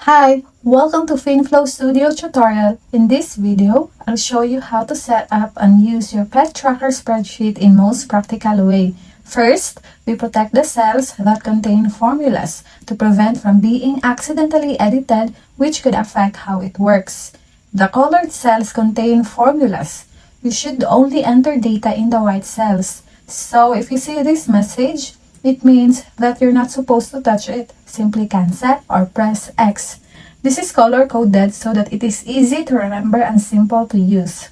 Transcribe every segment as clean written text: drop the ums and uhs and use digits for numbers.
Hi, welcome to FinFlow Studio tutorial. In this video, I'll show you how to set up and use your pet tracker spreadsheet in most practical way. First, we protect the cells that contain formulas to prevent from being accidentally edited, which could affect how it works. The colored cells contain formulas. You should only enter data in the white cells. So if you see this message, it means that you're not supposed to touch it. Simply cancel or press X. This is color-coded so that it is easy to remember and simple to use.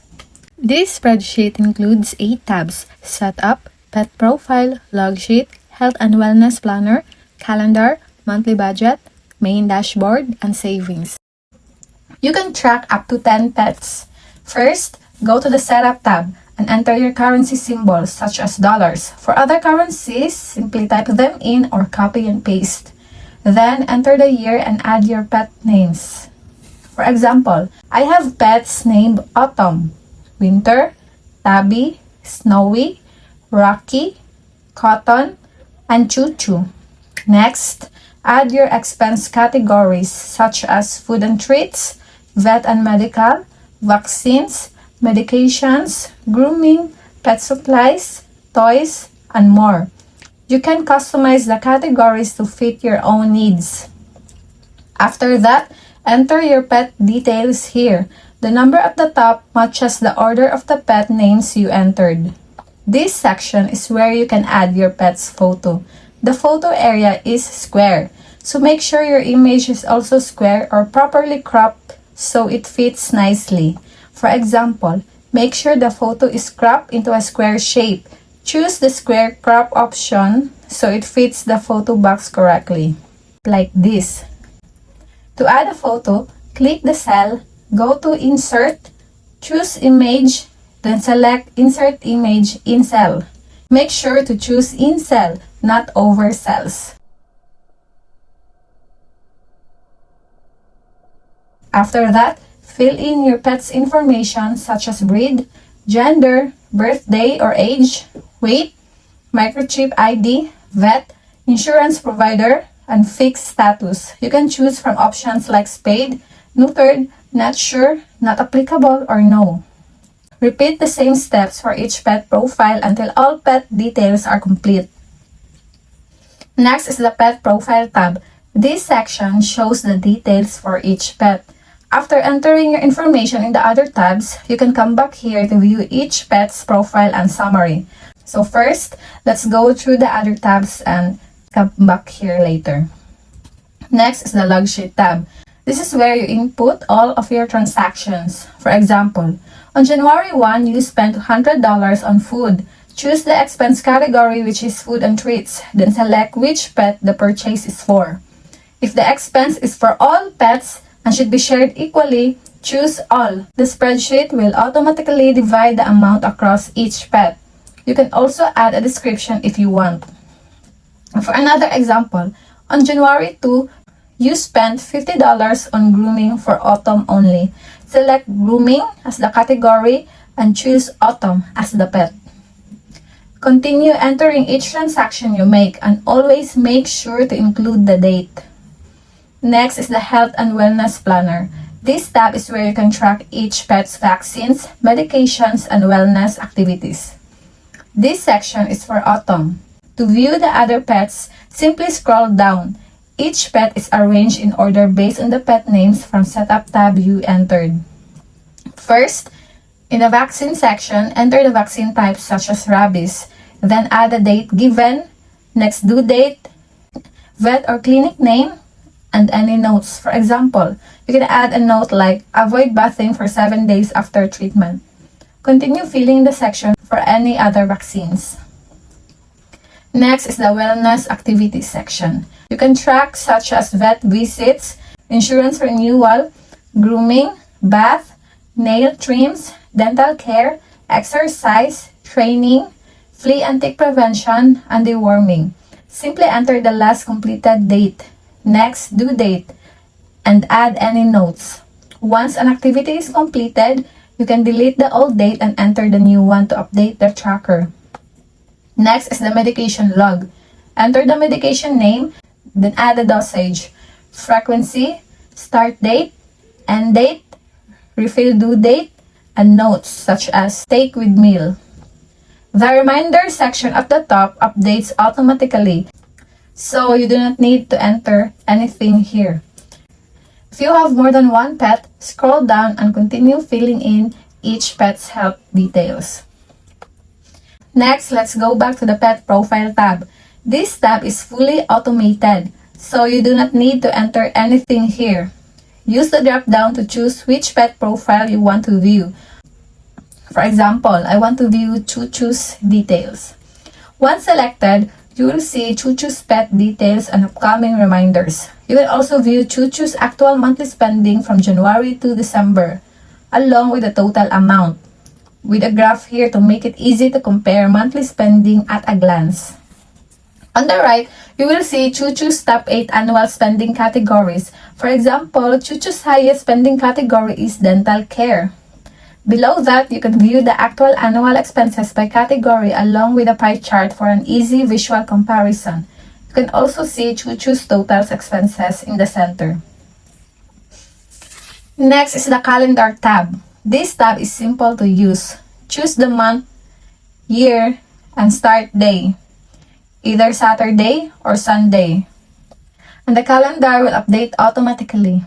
This spreadsheet includes 8 tabs: Setup, Pet Profile, Log Sheet, Health and Wellness Planner, Calendar, Monthly Budget, Main Dashboard, and Savings. You can track up to 10 pets. First, go to the Setup tab and enter your currency symbols such as dollars. For other currencies, simply type them in or copy and paste. Then enter the year and add your pet names. For example, I have pets named Autumn, Winter, Tabby, Snowy, Rocky, Cotton, and Choo Choo. Next, add your expense categories such as food and treats, vet and medical, vaccines, medications, grooming, pet supplies, toys, and more. You can customize the categories to fit your own needs. After that, enter your pet details here. The number at the top matches the order of the pet names you entered. This section is where you can add your pet's photo. The photo area is square, so make sure your image is also square or properly cropped so it fits nicely. For example, make sure the photo is cropped into a square shape. Choose the square crop option so it fits the photo box correctly, like this. To add a photo, click the cell, go to Insert, choose Image, then select Insert Image in Cell. Make sure to choose in cell, not over cells. After that, fill in your pet's information such as breed, gender, birthday or age, weight, microchip ID, vet, insurance provider, and fixed status. You can choose from options like spayed, neutered, not sure, not applicable, or no. Repeat the same steps for each pet profile until all pet details are complete. Next is the Pet Profile tab. This section shows the details for each pet. After entering your information in the other tabs, you can come back here to view each pet's profile and summary. So first, let's go through the other tabs and come back here later. Next is the Log Sheet tab. This is where you input all of your transactions. For example, on January 1, you spent $100 on food. Choose the expense category, which is food and treats, then select which pet the purchase is for. If the expense is for all pets and should be shared equally, choose all. The spreadsheet will automatically divide the amount across each pet. You can also add a description if you want. For another example, on January 2, you spent $50 on grooming for Autumn only. Select grooming as the category and choose Autumn as the pet. Continue entering each transaction you make and always make sure to include the date. Next is the Health and Wellness Planner. This tab is where you can track each pet's vaccines, medications, and wellness activities. This section is for Autumn. To view the other pets, simply scroll down. Each pet is arranged in order based on the pet names from Setup tab you entered. First, in the vaccine section, enter the vaccine types such as rabies. Then add the date given, next due date, vet or clinic name, and any notes. For example, you can add a note like, avoid bathing for 7 days after treatment. Continue filling the section for any other vaccines. Next is the Wellness Activities section. You can track such as vet visits, insurance renewal, grooming, bath, nail trims, dental care, exercise, training, flea and tick prevention, and deworming. Simply enter the last completed date, next due date, and add any notes. Once an activity is completed, you can delete the old date and enter the new one to update the tracker. Next is the medication log. Enter the medication name, then add the dosage, frequency, start date, end date, refill due date, and notes such as take with meal. The reminder section at the top updates automatically, so you do not need to enter anything here. If you have more than one pet, scroll down and continue filling in each pet's health details. Next, let's go back to the Pet Profile tab. This tab is fully automated, so you do not need to enter anything here. Use the drop-down to choose which pet profile you want to view. For example, I want to view Choo Choo's details. Once selected, you will see Choo Choo's pet details and upcoming reminders. You will also view Choo Choo's actual monthly spending from January to December, along with the total amount, with a graph here to make it easy to compare monthly spending at a glance. On the right, you will see Choo Choo's top 8 annual spending categories. For example, Choo Choo's highest spending category is dental care. Below that, you can view the actual annual expenses by category along with a pie chart for an easy visual comparison. You can also see Choo Choo's total expenses in the center. Next is the calendar tab. This tab is simple to use. Choose the month, year, and start day, either Saturday or Sunday, and the calendar will update automatically.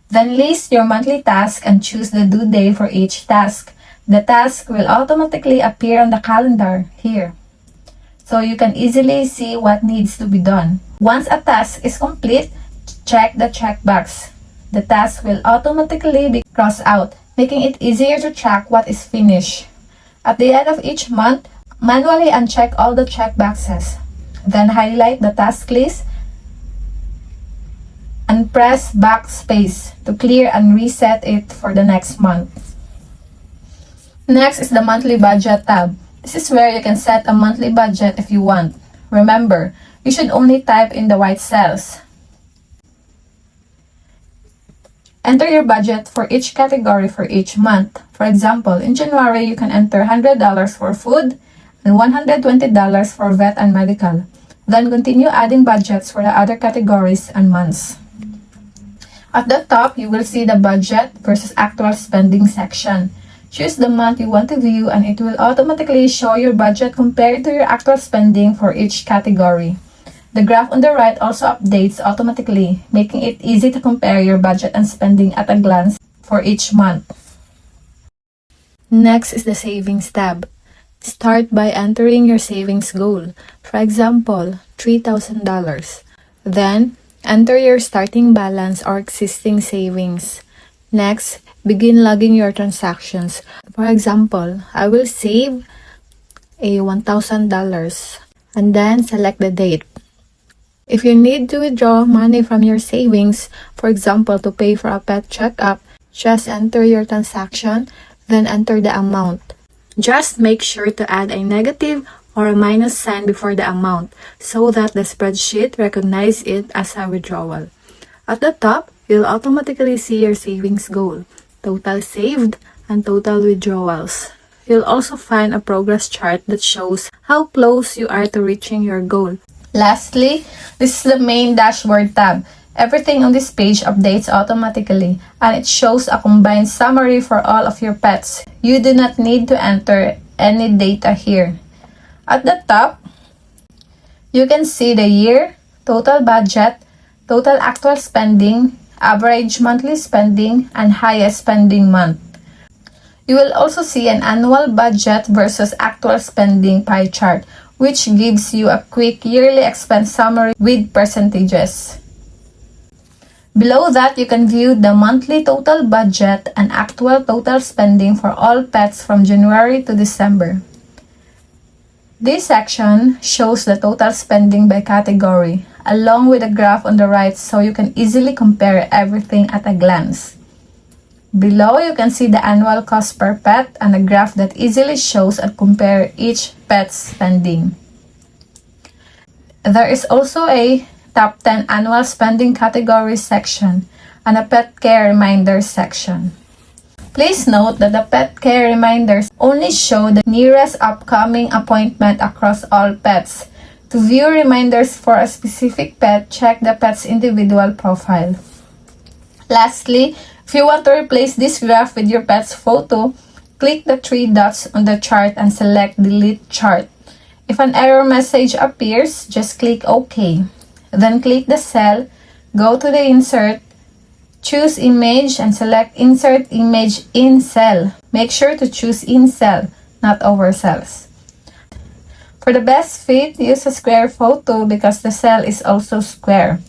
Then list your monthly task and choose the due date for each task. The task will automatically appear on the calendar here, so you can easily see what needs to be done. Once a task is complete, check the checkbox. The task will automatically be crossed out, making it easier to track what is finished. At the end of each month, manually uncheck all the checkboxes. Then highlight the task list and press backspace to clear and reset it for the next month. Next is the monthly budget tab. This is where you can set a monthly budget if you want. Remember, you should only type in the white cells. Enter your budget for each category for each month. For example, in January, you can enter $100 for food and $120 for vet and medical. Then continue adding budgets for the other categories and months. At the top, you will see the budget versus actual spending section. Choose the month you want to view and it will automatically show your budget compared to your actual spending for each category. The graph on the right also updates automatically, making it easy to compare your budget and spending at a glance for each month. Next is the Savings tab. Start by entering your savings goal. For example, $3,000. Then, enter your starting balance or existing savings. Next, begin logging your transactions. For example, I will save a $1,000 and then select the date. If you need to withdraw money from your savings, for example, to pay for a pet checkup, just enter your transaction, then enter the amount. Just make sure to add a negative or a minus sign before the amount so that the spreadsheet recognizes it as a withdrawal. At the top, you'll automatically see your savings goal, total saved, and total withdrawals. You'll also find a progress chart that shows how close you are to reaching your goal. Lastly, this is the main dashboard tab. Everything on this page updates automatically and it shows a combined summary for all of your pets. You do not need to enter any data here. At the top, you can see the year, total budget, total actual spending, average monthly spending, and highest spending month. You will also see an annual budget versus actual spending pie chart, which gives you a quick yearly expense summary with percentages. Below that, you can view the monthly total budget and actual total spending for all pets from January to December. This section shows the total spending by category, along with a graph on the right so you can easily compare everything at a glance. Below, you can see the annual cost per pet and a graph that easily shows and compare each pet's spending. There is also a top 10 annual spending categories section and a pet care reminders section. Please note that the pet care reminders only show the nearest upcoming appointment across all pets. To view reminders for a specific pet, check the pet's individual profile. Lastly, if you want to replace this graph with your pet's photo, click the three dots on the chart and select Delete Chart. If an error message appears, just click OK. Then click the cell, go to the Insert, choose Image and select Insert Image in Cell. Make sure to choose in cell, not over cells. For the best fit, use a square photo because the cell is also square.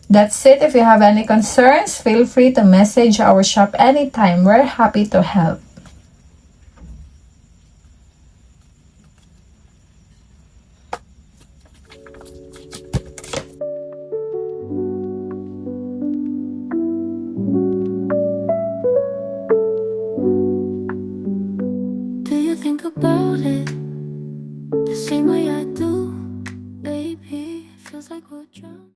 That's it. If you have any concerns, feel free to message our shop anytime. We're happy to help.